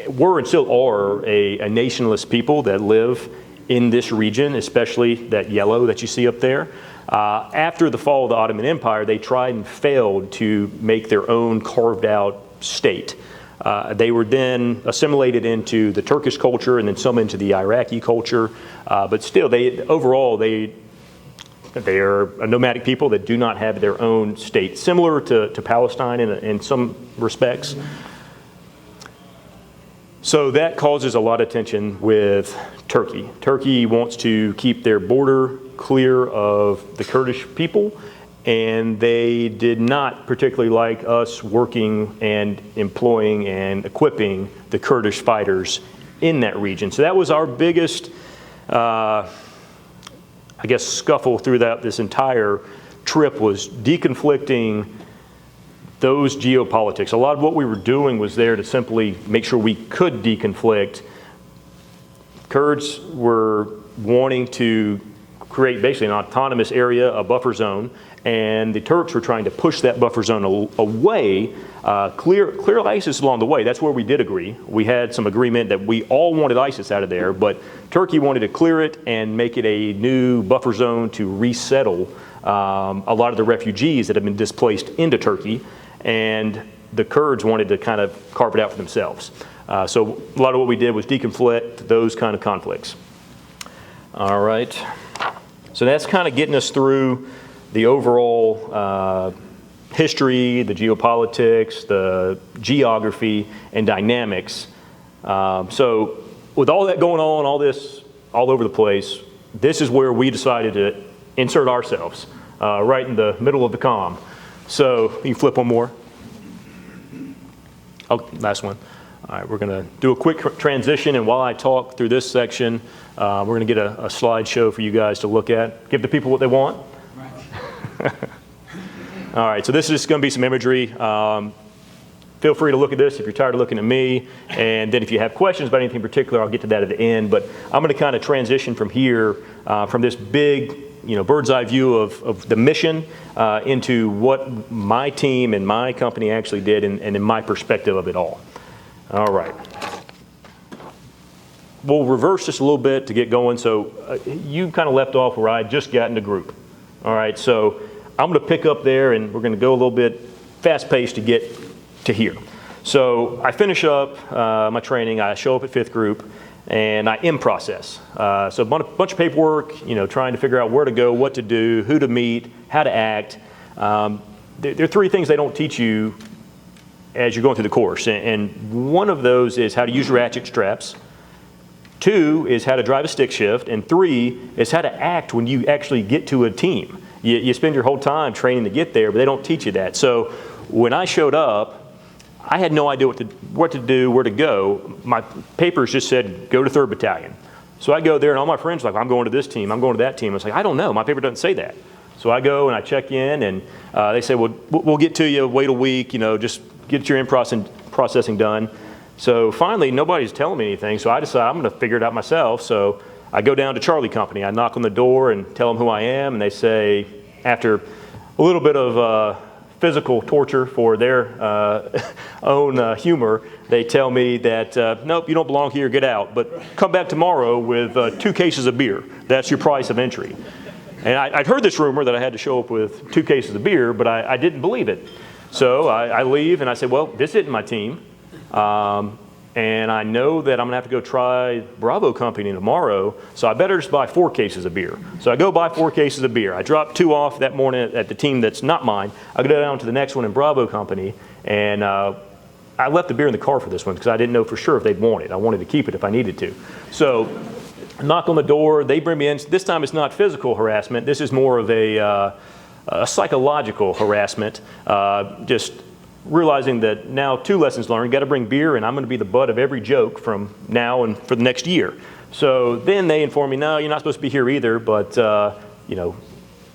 S2: and still are a nationalist people that live in this region, especially that yellow that you see up there. After the fall of the Ottoman Empire, they tried and failed to make their own carved-out state. They were then assimilated into the Turkish culture and then some into the Iraqi culture. But still, overall, they are a nomadic people that do not have their own state, similar to Palestine in some respects. So that causes a lot of tension with Turkey. Turkey wants to keep their border clear of the Kurdish people, and they did not particularly like us working and employing and equipping the Kurdish fighters in that region. So that was our biggest scuffle throughout this entire trip, was deconflicting those geopolitics. A lot of what we were doing was there to simply make sure we could deconflict. Kurds were wanting to create basically an autonomous area, a buffer zone, and the Turks were trying to push that buffer zone away, clear ISIS along the way. That's where we did agree. We had some agreement that we all wanted ISIS out of there, but Turkey wanted to clear it and make it a new buffer zone to resettle a lot of the refugees that have been displaced into Turkey, and the Kurds wanted to kind of carve it out for themselves. So a lot of what we did was deconflict those kind of conflicts. All right. So that's kind of getting us through the overall history, the geopolitics, the geography, and dynamics. So with all that going on, all this all over the place, this is where we decided to insert ourselves, right in the middle of the comm. So you can flip one more. Oh, last one. All right, we're going to do a quick transition, and while I talk through this section, we're going to get a slideshow for you guys to look at. Give the people what they want. Right. All right, so this is going to be some imagery. Feel free to look at this if you're tired of looking at me, and then if you have questions about anything in particular, I'll get to that at the end. But I'm going to kind of transition from here, from this big, bird's eye view of the mission into what my team and my company actually did, and in my perspective of it all. All right. We'll reverse this a little bit to get going. So you kind of left off where I just got into group. All right, so I'm going to pick up there, and we're going to go a little bit fast-paced to get to here. So I finish up my training. I show up at 5th Group, and I in-process. So a bunch of paperwork, trying to figure out where to go, what to do, who to meet, how to act. There are 3 things they don't teach you as you're going through the course. And one of those is how to use ratchet straps. 2 is how to drive a stick shift. And 3 is how to act when you actually get to a team. You spend your whole time training to get there, but they don't teach you that. So when I showed up, I had no idea what to do, where to go. My papers just said, go to 3rd Battalion. So I go there, and all my friends are like, I'm going to this team, I'm going to that team. I was like, I don't know, my paper doesn't say that. So I go and I check in, and they say, well, we'll get to you, wait a week, just get your in-processing done. So finally, nobody's telling me anything, so I decide I'm going to figure it out myself. So I go down to Charlie Company. I knock on the door and tell them who I am, and they say, after a little bit of physical torture for their own humor, they tell me that, nope, you don't belong here, get out. But come back tomorrow with 2 cases of beer. That's your price of entry. And I'd heard this rumor that I had to show up with 2 cases of beer, but I didn't believe it. So I leave, and I say, well, this isn't my team. and I know that I'm gonna have to go try Bravo Company tomorrow, so I better just buy 4 cases of beer. So I go buy 4 cases of beer. I drop 2 off that morning at the team that's not mine. I go down to the next one in Bravo Company, and I left the beer in the car for this one because I didn't know for sure if they'd want it. I wanted to keep it if I needed to. So I knock on the door, they bring me in. This time it's not physical harassment. This is more of a psychological harassment. Just realizing that now 2 lessons learned, got to bring beer, and I'm going to be the butt of every joke from now and for the next year. So then they inform me, no, you're not supposed to be here either, but you know,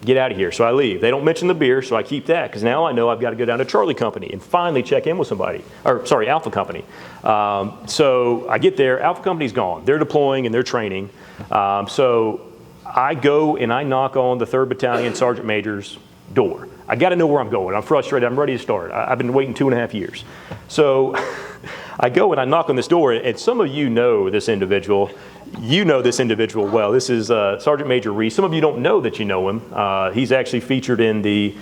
S2: get out of here. So I leave. They don't mention the beer, so I keep that, because now I know I've got to go down to Charlie Company and finally check in with somebody, or sorry, Alpha Company. So I get there, Alpha Company's gone. They're deploying and they're training. So I go and I knock on the 3rd Battalion Sergeant Major's door. I got to know where I'm going. I'm frustrated. I'm ready to start. I've been waiting 2.5 years. So I go and I knock on this door, and some of you know this individual. You know this individual well. This is Sergeant Major Reese. Some of you don't know that you know him. He's actually featured in the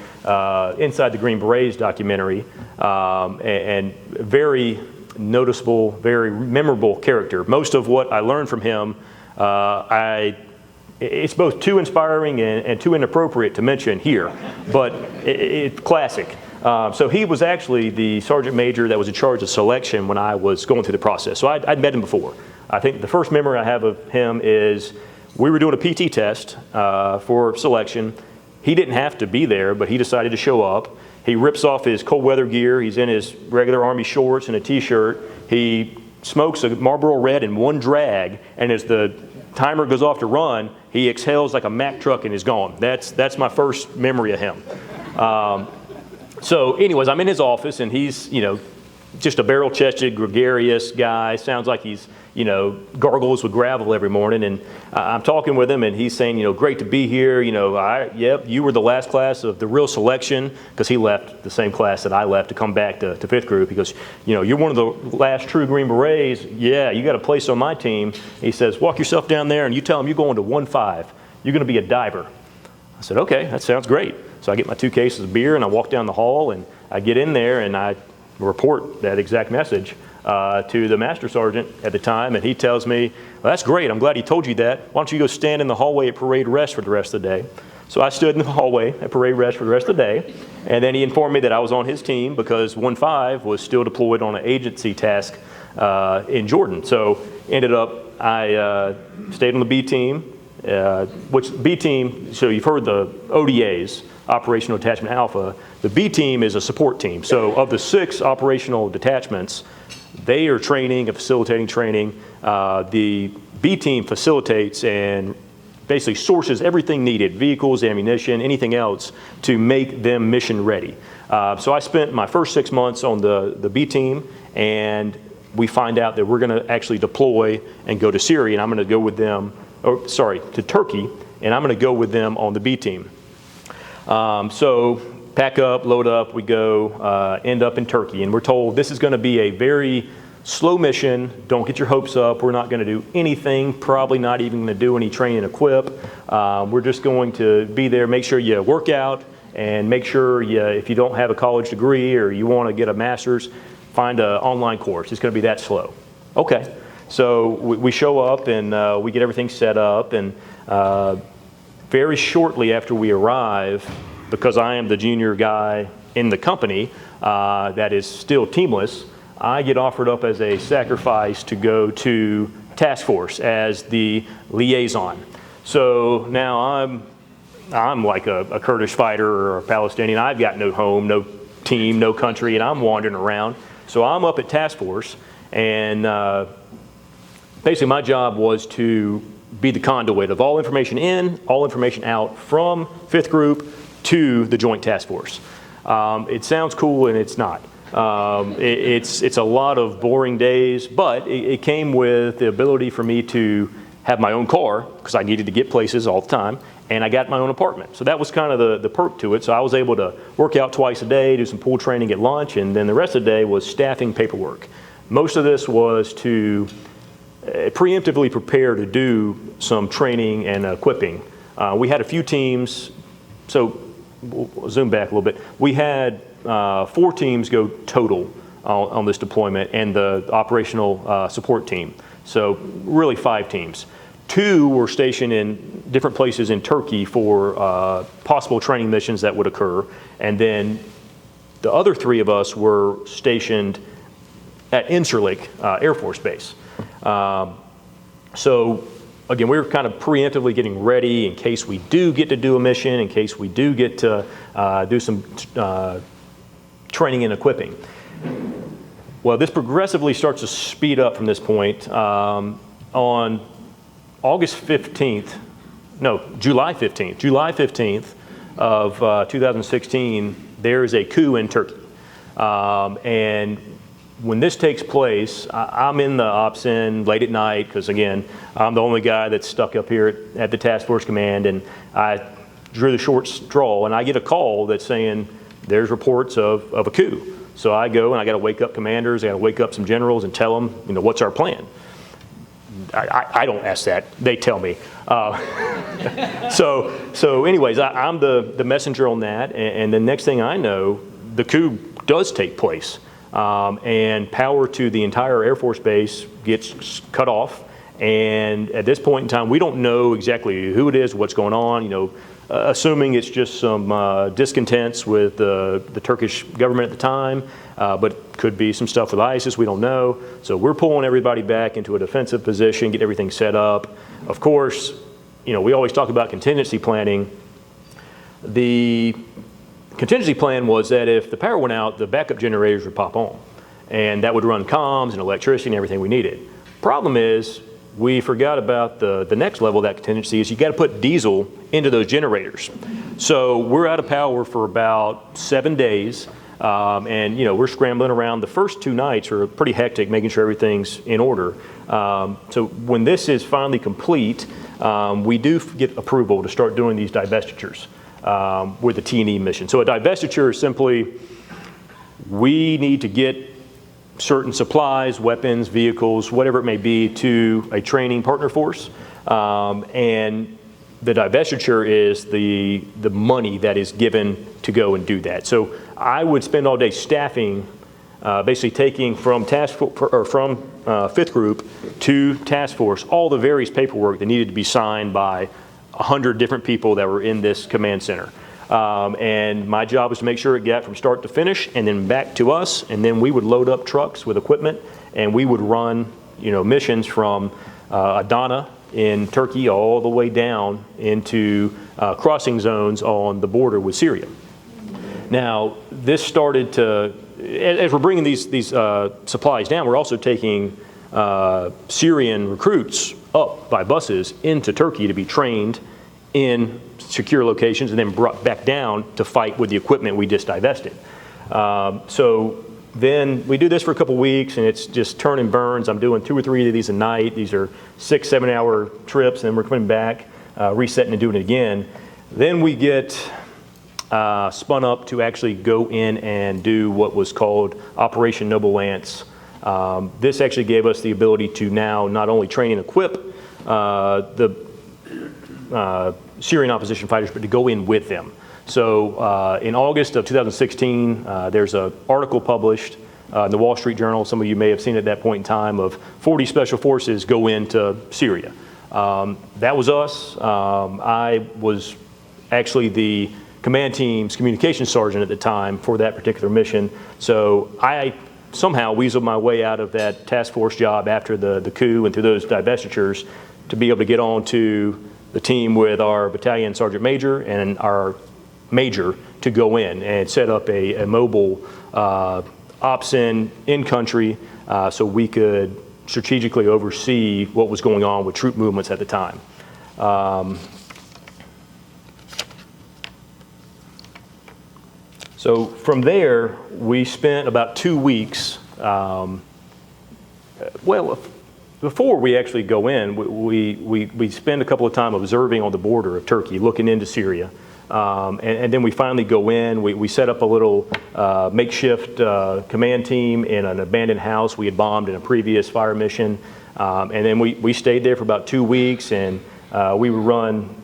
S2: Inside the Green Berets documentary, and very noticeable, very memorable character. Most of what I learned from him, it's both too inspiring and too inappropriate to mention here, but it's classic. So he was actually the sergeant major that was in charge of selection when I was going through the process. So I'd met him before. I think the first memory I have of him is we were doing a PT test for selection. He didn't have to be there, but he decided to show up. He rips off his cold weather gear. He's in his regular Army shorts and a t-shirt. He smokes a Marlboro Red in one drag, and as the timer goes off to run, he exhales like a Mack truck and is gone. That's my first memory of him. So anyways, I'm in his office, and he's, you know, just a barrel-chested, gregarious guy. Sounds like he's, you know, gargles with gravel every morning. And I'm talking with him, and he's saying, you know, great to be here. You know, yep, you were the last class of the real selection, because he left the same class that I left to come back to 5th Group. He goes, you know, you're one of the last true Green Berets. Yeah, you got a place on my team. He says, walk yourself down there, and you tell him you're going to 1-5. You're going to be a diver. I said, okay, that sounds great. So I get my 2 cases of beer, and I walk down the hall, and I get in there, and I report that exact message to the master sergeant at the time, and he tells me, well, that's great, I'm glad he told you that. Why don't you go stand in the hallway at parade rest for the rest of the day? So I stood in the hallway at parade rest for the rest of the day, and then he informed me that I was on his team because 1-5 was still deployed on an agency task in Jordan. So ended up, I stayed on the B team, which B team, so you've heard the ODAs, Operational Detachment Alpha. The B team is a support team. So of the 6 operational detachments, they are training and facilitating training. The B team facilitates and basically sources everything needed, vehicles, ammunition, anything else, to make them mission ready. So I spent my first 6 months on the B team, and we find out that we're going to actually deploy and go to Syria, and I'm going to go with them, to Turkey, and I'm going to go with them on the B team. So pack up, load up, we go, end up in Turkey, and we're told this is going to be a very slow mission. Don't get your hopes up. We're not going to do anything, probably not even going to do any train and equip. We're just going to be there, make sure you work out, and make sure if you don't have a college degree or you want to get a master's, find an online course. It's going to be that slow. Okay. So we show up, and we get everything set up, and very shortly after we arrive, because I am the junior guy in the company that is still teamless, I get offered up as a sacrifice to go to task force as the liaison. So now I'm like a Kurdish fighter or a Palestinian. I've got no home, no team, no country, and I'm wandering around. So I'm up at task force, and basically my job was to be the conduit of all information in, all information out from 5th Group to the Joint Task Force. It sounds cool, and it's not. It's a lot of boring days, but it came with the ability for me to have my own car, because I needed to get places all the time, and I got my own apartment. So that was kind of the perk to it. So I was able to work out twice a day, do some pool training at lunch, and then the rest of the day was staffing paperwork. Most of this was to preemptively prepare to do some training and equipping. We had a few teams, so we'll zoom back a little bit. We had 4 teams go total on this deployment, and the operational support team. So really 5 teams. 2 were stationed in different places in Turkey for possible training missions that would occur. And then the other 3 of us were stationed at Incirlik Air Force Base. So again, we were kind of preemptively getting ready in case we do get to do a mission, in case we do get to do some training and equipping. Well, this progressively starts to speed up from this point. On July 15th of 2016, there is a coup in Turkey. And when this takes place, I'm in the ops end late at night, because again, I'm the only guy that's stuck up here at the task force command, and I drew the short straw, and I get a call that's saying there's reports of a coup. So I go and I got to wake up commanders, I got to wake up some generals and tell them, what's our plan? I don't ask that, they tell me. So anyways, I'm the messenger on that, and the next thing I know, the coup does take place. And power to the entire Air Force Base gets cut off. And at this point in time, we don't know exactly who it is, what's going on, assuming it's just some discontents with the Turkish government at the time, but could be some stuff with ISIS, we don't know. So we're pulling everybody back into a defensive position, get everything set up. Of course, we always talk about contingency planning. The contingency plan was that if the power went out, the backup generators would pop on, and that would run comms and electricity and everything we needed. Problem is, we forgot about the next level of that contingency is you got to put diesel into those generators. So we're out of power for about 7 days, and we're scrambling around. The first 2 nights are pretty hectic, making sure everything's in order. So when this is finally complete, we do get approval to start doing these divestitures with the T&E mission. So a divestiture is simply, we need to get certain supplies, weapons, vehicles, whatever it may be, to a training partner force. And the divestiture is the money that is given to go and do that. So I would spend all day staffing, basically taking from from 5th Group to Task Force all the various paperwork that needed to be signed by 100 different people that were in this command center. And my job was to make sure it got from start to finish and then back to us, and then we would load up trucks with equipment and we would run missions from Adana in Turkey all the way down into crossing zones on the border with Syria. Now this started to, as we're bringing these supplies down, we're also taking Syrian recruits up by buses into Turkey to be trained in secure locations and then brought back down to fight with the equipment we just divested. So then we do this for a couple weeks, and it's just turn and burns. I'm doing 2 or 3 of these a night. These are 6-7 hour trips, and we're coming back, resetting and doing it again. Then we get spun up to actually go in and do what was called Operation Noble Lance. This actually gave us the ability to now not only train and equip the Syrian opposition fighters, but to go in with them. So in August of 2016, there's an article published in the Wall Street Journal, some of you may have seen it at that point in time, of 40 special forces go into Syria. That was us. I was actually the command team's communications sergeant at the time for that particular mission. So I somehow weaseled my way out of that task force job after the coup and through those divestitures to be able to get on to the team with our battalion sergeant major and our major to go in and set up a mobile ops in country so we could strategically oversee what was going on with troop movements at the time. So from there, we spent about 2 weeks, before we actually go in, we spend a couple of time observing on the border of Turkey, looking into Syria. And then we finally go in. We set up a little makeshift command team in an abandoned house we had bombed in a previous fire mission. And then we stayed there for about 2 weeks, and we would run,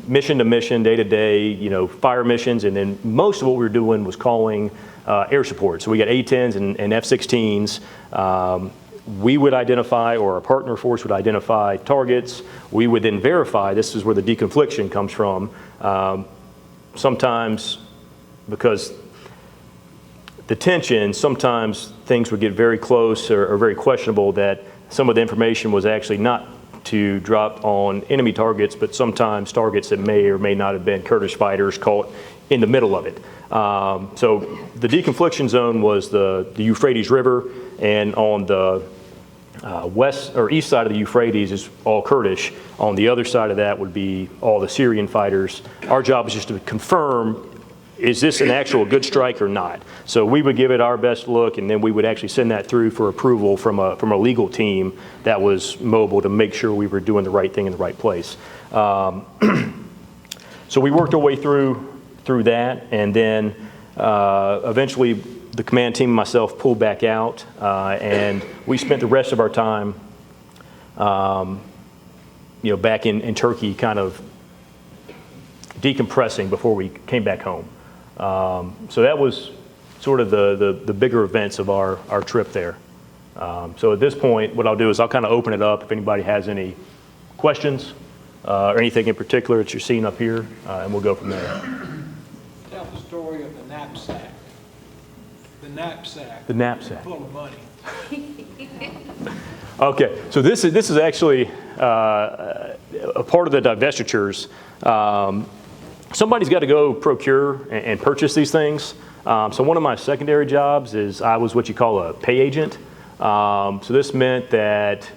S2: mission to mission, day to day, fire missions, and then most of what we were doing was calling air support. So we got A-10s and F-16s. We would identify, or our partner force would identify targets. We would then verify. This is where the deconfliction comes from. Sometimes, because the tension, sometimes things would get very close or very questionable, that some of the information was actually not to drop on enemy targets, but sometimes targets that may or may not have been Kurdish fighters caught in the middle of it. So the deconfliction zone was the Euphrates River, and on the west or east side of the Euphrates is all Kurdish. On the other side of that would be all the Syrian fighters. Our job is just to confirm, is this an actual good strike or not? So we would give it our best look, and then we would actually send that through for approval from a legal team that was mobile to make sure we were doing the right thing in the right place. So we worked our way through that, and then eventually the command team and myself pulled back out, and we spent the rest of our time back in Turkey, kind of decompressing before we came back home. So that was sort of the bigger events of our trip there. So at this point, what I'll do is I'll kind of open it up if anybody has any questions or anything in particular that you're seeing up here, and we'll go from there.
S3: Tell the story of the knapsack. The knapsack.
S2: The knapsack.
S3: Full of money.
S2: Okay, so this is actually a part of the divestitures. Somebody's got to go procure and purchase these things. So one of my secondary jobs is I was what you call a pay agent. So this meant that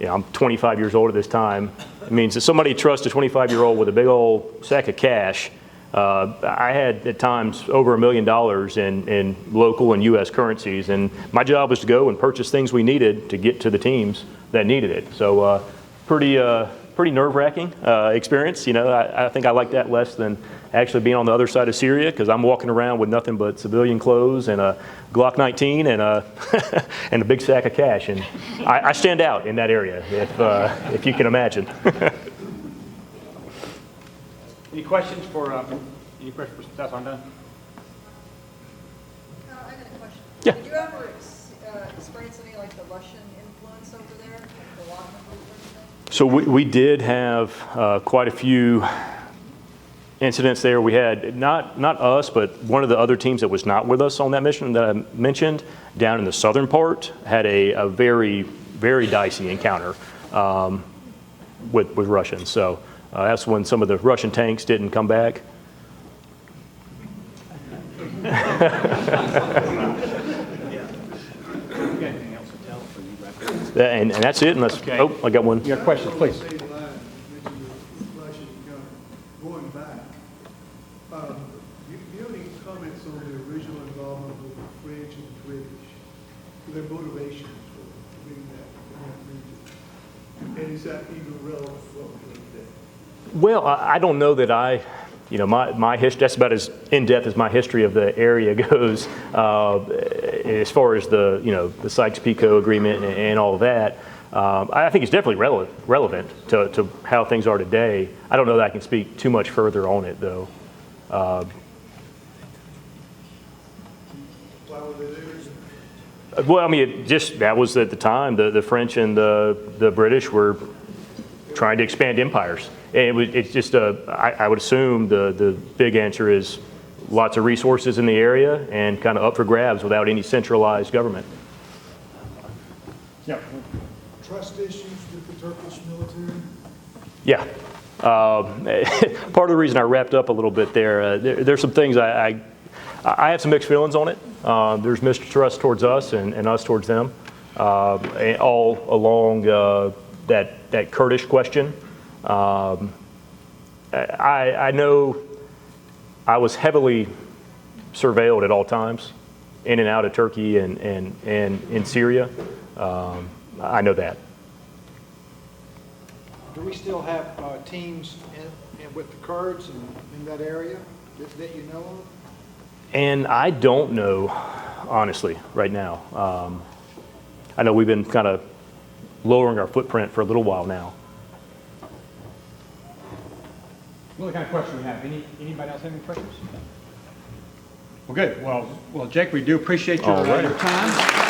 S2: I'm 25 years old at this time. It means that somebody trusts a 25-year-old with a big old sack of cash. I had at times over $1 million in local and U.S. currencies, and my job was to go and purchase things we needed to get to the teams that needed it. So pretty nerve-wracking experience. I think I like that less than actually being on the other side of Syria, because I'm walking around with nothing but civilian clothes and a Glock 19 and a and a big sack of cash, and I stand out in that area, if you can imagine.
S4: Any questions for Staff on Dunn?
S5: I got a question.
S2: Yeah.
S5: Did you ever experience any like the Russian influence over there, like the Wagner group or anything?
S2: So we did have quite a few incidents there. We had not us, but one of the other teams that was not with us on that mission that I mentioned down in the southern part had a very, very dicey encounter with Russians. So that's when some of the Russian tanks didn't come back. And that's it. Unless,
S4: Okay.
S2: Oh, I got one.
S4: You got questions, please.
S6: Going back, do you have any comments on the original involvement with the French and the British, their motivations for doing that in that region? And is that even relevant for what we're doing today?
S2: Well, I don't know that my history, that's about as in-depth as my history of the area goes, as far as the Sykes-Picot agreement and all of that. I think it's definitely relevant to how things are today. I don't know that I can speak too much further on it, though.
S6: Why were they there?
S2: Well, I mean, that was at the time. The French and the British were trying to expand empires. And it's just, I would assume the big answer is lots of resources in the area and kind of up for grabs without any centralized government.
S4: Yeah.
S6: Trust issues with the Turkish military?
S2: Yeah. Part of the reason I wrapped up a little bit there's some things I have some mixed feelings on it. There's mistrust towards us and us towards them, and all along that Kurdish question. I know I was heavily surveilled at all times, in and out of Turkey and in Syria. I know that.
S3: Do we still have teams with the Kurds in that area that you know of?
S2: And I don't know, honestly, right now. I know we've been kind of lowering our footprint for a little while now.
S4: the only kind of question we have. Anybody else have any questions? Well, good. Well, Jake, we do appreciate
S2: All right.
S4: your time.